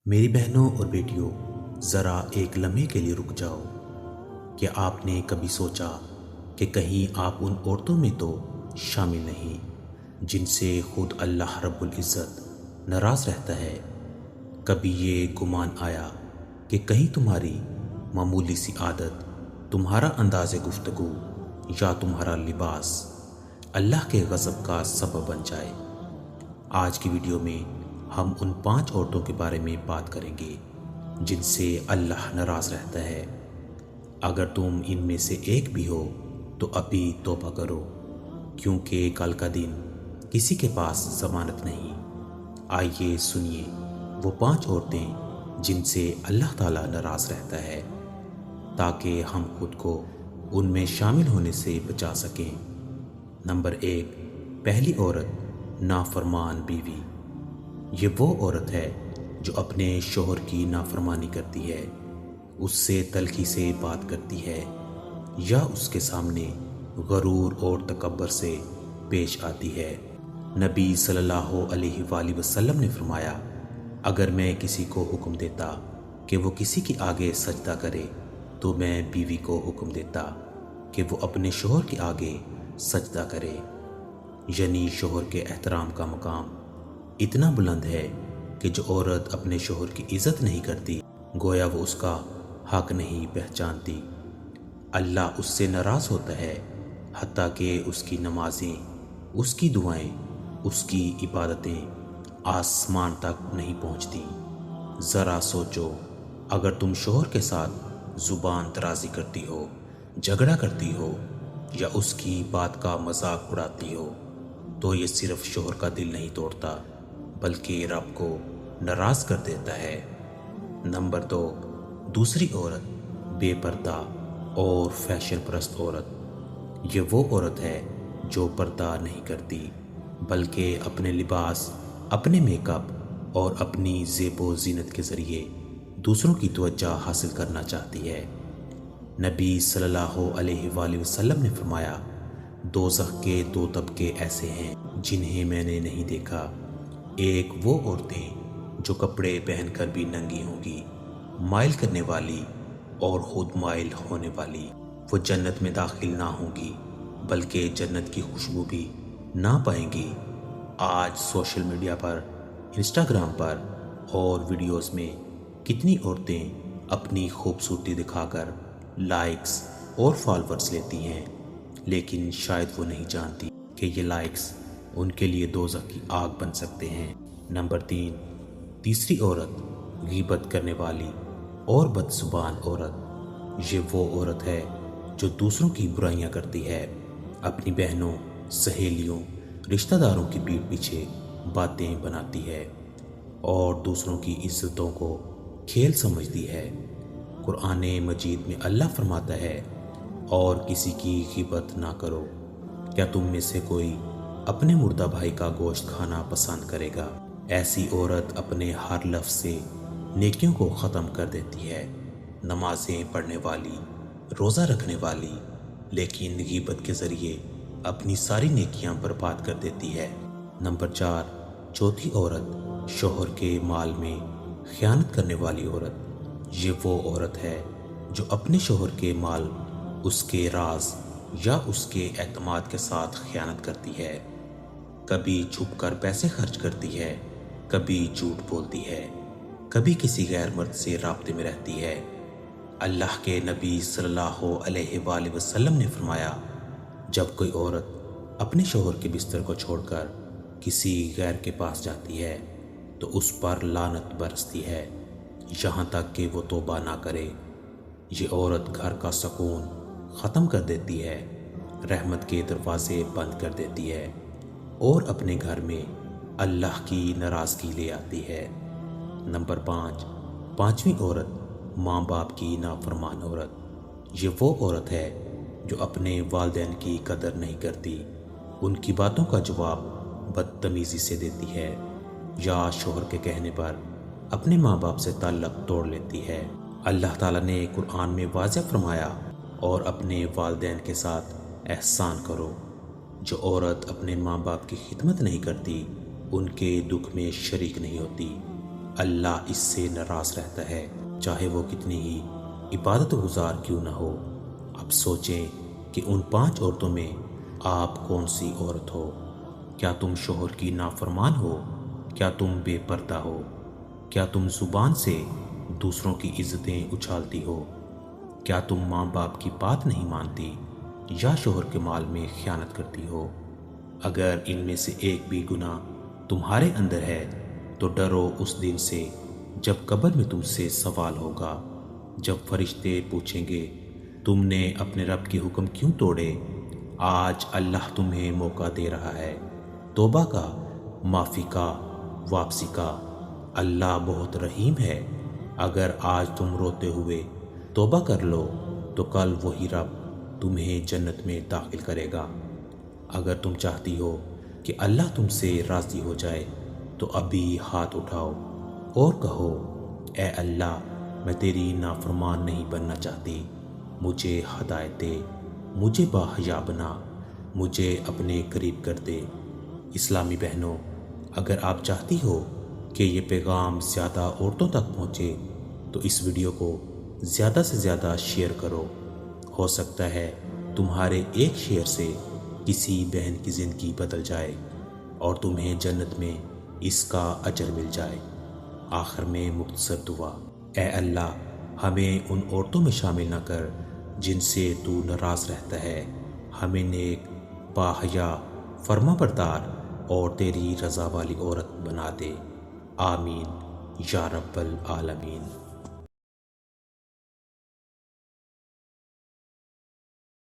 میری بہنوں اور بیٹیوں، ذرا ایک لمحے کے لیے رک جاؤ۔ کیا آپ نے کبھی سوچا کہ کہیں آپ ان عورتوں میں تو شامل نہیں جن سے خود اللہ رب العزت ناراض رہتا ہے؟ کبھی یہ گمان آیا کہ کہیں تمہاری معمولی سی عادت، تمہارا انداز گفتگو یا تمہارا لباس اللہ کے غضب کا سبب بن جائے؟ آج کی ویڈیو میں ہم ان 5 عورتوں کے بارے میں بات کریں گے جن سے اللہ ناراض رہتا ہے۔ اگر تم ان میں سے ایک بھی ہو تو ابھی توبہ کرو، کیونکہ کل کا دن کسی کے پاس ضمانت نہیں۔ آئیے سنیے وہ 5 عورتیں جن سے اللہ تعالیٰ ناراض رہتا ہے، تاکہ ہم خود کو ان میں شامل ہونے سے بچا سکیں۔ نمبر 1، پہلی عورت، نافرمان بیوی۔ یہ وہ عورت ہے جو اپنے شوہر کی نافرمانی کرتی ہے، اس سے تلخی سے بات کرتی ہے یا اس کے سامنے غرور اور تکبر سے پیش آتی ہے۔ نبی صلی اللہ علیہ وآلہ وسلم نے فرمایا، اگر میں کسی کو حکم دیتا کہ وہ کسی کے آگے سجدہ کرے تو میں بیوی کو حکم دیتا کہ وہ اپنے شوہر کے آگے سجدہ کرے۔ یعنی شوہر کے احترام کا مقام اتنا بلند ہے کہ جو عورت اپنے شوہر کی عزت نہیں کرتی، گویا وہ اس کا حق نہیں پہچانتی۔ اللہ اس سے ناراض ہوتا ہے، حتیٰ کہ اس کی نمازیں، اس کی دعائیں، اس کی عبادتیں آسمان تک نہیں پہنچتی۔ ذرا سوچو، اگر تم شوہر کے ساتھ زبان درازی کرتی ہو، جھگڑا کرتی ہو یا اس کی بات کا مذاق اڑاتی ہو، تو یہ صرف شوہر کا دل نہیں توڑتا بلکہ رب کو ناراض کر دیتا ہے۔ نمبر 2، دوسری عورت، بے پردہ اور فیشن پرست عورت۔ یہ وہ عورت ہے جو پردہ نہیں کرتی بلکہ اپنے لباس، اپنے میک اپ اور اپنی زیب و زینت کے ذریعے دوسروں کی توجہ حاصل کرنا چاہتی ہے۔ نبی صلی اللہ علیہ وآلہ وسلم نے فرمایا، دوزخ کے 2 طبقے ایسے ہیں جنہیں میں نے نہیں دیکھا۔ ایک وہ عورتیں جو کپڑے پہن کر بھی ننگی ہوں گی، مائل کرنے والی اور خود مائل ہونے والی، وہ جنت میں داخل نہ ہوں گی بلکہ جنت کی خوشبو بھی نہ پائیں گی۔ آج سوشل میڈیا پر، انسٹاگرام پر اور ویڈیوز میں کتنی عورتیں اپنی خوبصورتی دکھا کر لائکس اور فالورز لیتی ہیں، لیکن شاید وہ نہیں جانتی کہ یہ لائکس ان کے لیے دوزخ کی آگ بن سکتے ہیں۔ نمبر 3، تیسری عورت، غیبت کرنے والی اور بدزبان عورت۔ یہ وہ عورت ہے جو دوسروں کی برائیاں کرتی ہے، اپنی بہنوں، سہیلیوں، رشتہ داروں کی پیٹھ پیچھے باتیں بناتی ہے اور دوسروں کی عزتوں کو کھیل سمجھتی ہے۔ قرآن مجید میں اللہ فرماتا ہے، اور کسی کی غیبت نہ کرو۔ کیا تم میں سے کوئی اپنے مردہ بھائی کا گوشت کھانا پسند کرے گا؟ ایسی عورت اپنے ہر لفظ سے نیکیوں کو ختم کر دیتی ہے، نمازیں پڑھنے والی، روزہ رکھنے والی، لیکن غیبت کے ذریعے اپنی ساری نیکیاں برباد کر دیتی ہے۔ نمبر 4، چوتھی عورت، شوہر کے مال میں خیانت کرنے والی عورت۔ یہ وہ عورت ہے جو اپنے شوہر کے مال، اس کے راز یا اس کے اعتماد کے ساتھ خیانت کرتی ہے۔ کبھی چھپ کر پیسے خرچ کرتی ہے، کبھی جھوٹ بولتی ہے، کبھی کسی غیر مرد سے رابطے میں رہتی ہے۔ اللہ کے نبی صلی اللہ علیہ وآلہ وسلم نے فرمایا، جب کوئی عورت اپنے شوہر کے بستر کو چھوڑ کر کسی غیر کے پاس جاتی ہے تو اس پر لعنت برستی ہے یہاں تک کہ وہ توبہ نہ کرے۔ یہ عورت گھر کا سکون ختم کر دیتی ہے، رحمت کے دروازے بند کر دیتی ہے اور اپنے گھر میں اللہ کی ناراضگی لے آتی ہے۔ نمبر 5، پانچویں عورت، ماں باپ کی نافرمان عورت۔ یہ وہ عورت ہے جو اپنے والدین کی قدر نہیں کرتی، ان کی باتوں کا جواب بدتمیزی سے دیتی ہے یا شوہر کے کہنے پر اپنے ماں باپ سے تعلق توڑ لیتی ہے۔ اللہ تعالیٰ نے قرآن میں واضح فرمایا، اور اپنے والدین کے ساتھ احسان کرو۔ جو عورت اپنے ماں باپ کی خدمت نہیں کرتی، ان کے دکھ میں شریک نہیں ہوتی۔ اللہ اس سے ناراض رہتا ہے، چاہے وہ کتنی ہی عبادت گزار کیوں نہ ہو۔ اب سوچیں کہ ان 5 عورتوں میں آپ کون سی عورت ہو؟ کیا تم شوہر کی نافرمان ہو؟ کیا تم بے پردہ ہو؟ کیا تم زبان سے دوسروں کی عزتیں اچھالتی ہو؟ کیا تم ماں باپ کی بات نہیں مانتی یا شوہر کے مال میں خیانت کرتی ہو؟ اگر ان میں سے ایک بھی گناہ تمہارے اندر ہے تو ڈرو اس دن سے جب قبر میں تم سے سوال ہوگا، جب فرشتے پوچھیں گے تم نے اپنے رب کے حکم کیوں توڑے؟ آج اللہ تمہیں موقع دے رہا ہے توبہ کا، معافی کا، واپسی کا۔ اللہ بہت رحیم ہے۔ اگر آج تم روتے ہوئے توبہ کر لو تو کل وہی رب تمہیں جنت میں داخل کرے گا۔ اگر تم چاہتی ہو کہ اللہ تم سے راضی ہو جائے تو ابھی ہاتھ اٹھاؤ اور کہو، اے اللہ، میں تیری نافرمان نہیں بننا چاہتی، مجھے ہدایت دے، مجھے باحیا بنا، مجھے اپنے قریب کر دے۔ اسلامی بہنوں، اگر آپ چاہتی ہو کہ یہ پیغام زیادہ عورتوں تک پہنچے تو اس ویڈیو کو زیادہ سے زیادہ شیئر کرو۔ ہو سکتا ہے تمہارے ایک شیئر سے کسی بہن کی زندگی بدل جائے اور تمہیں جنت میں اس کا اجر مل جائے۔ آخر میں مختصر دعا: اے اللہ، ہمیں ان عورتوں میں شامل نہ کر جن سے تو ناراض رہتا ہے، ہمیں نیک، باحیا، فرما بردار اور تیری رضا والی عورت بنا دے۔ آمین یا رب العالمین۔